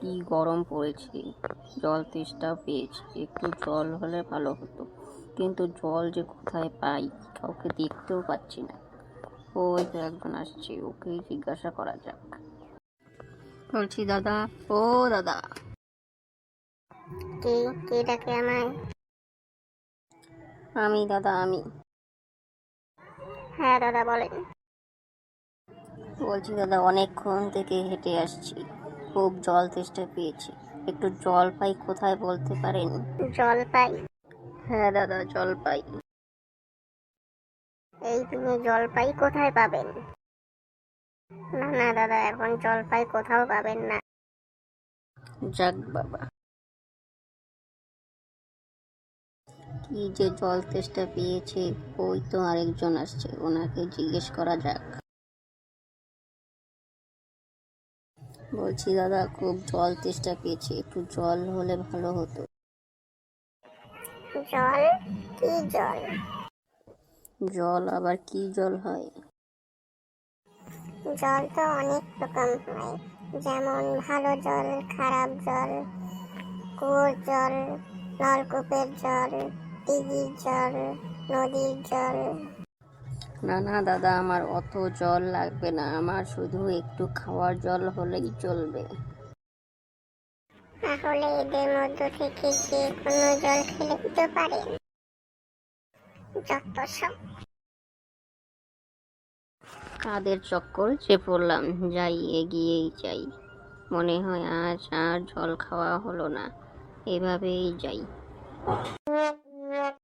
কি গরম পড়েছে, জল তেষ্টা পেয়েছে, একটু জল হলে ভালো হতো। কিন্তু জল যে কোথায় পাই, কাউকে দেখতেও পাচ্ছি না। ওই তো একজন আসছে, ওকেই জিজ্ঞাসা করা যাক। বলছি দাদা, ও দাদা। কে কে ডাকে আমায়? আমি দাদা, আমি। হ্যাঁ দাদা বলেন। বলছি দাদা, অনেকক্ষণ থেকে হেঁটে আসছি, খুব জল তেষ্টা পেয়েছি, একটু জল পাই কোথায় বলতে পারেন? জল পাই? হ্যাঁ দাদা, জল পাই। এই তুমি জল পাই কোথায় পাবেন? না না দাদা, এখন জল পাই কোথাও পাবেন না। যাক বাবা, কি যে জল তেষ্টা পেয়েছে। ওই তো আরেকজন আসছে, ওনাকে জিজ্ঞেস করা যাক। বলছি দাদা, খুব জল তেষ্টা পেয়েছে, একটু জল হলে ভালো হতো। জল? কি জল? জল আবার কি জল হয়? জল তো অনেক রকম হয়, যেমন ভালো জল, খারাপ জল, কুয়োর জল, নলকূপের জল, দিঘির জল, নদীর জল। না না দাদা, আমার অত জল লাগবে না, আমার শুধু একটু খাওয়ার জল হলেই চলবে। তাহলে এদের মধ্য থেকে যে কোনো জল খেলে দিতে পারেন? যত সব। কাদের চক্কর যে পড়লাম, যাই এগিয়েই যাই। মনে হয় আজ আর জল খাওয়া হলো না, এভাবেই যাই।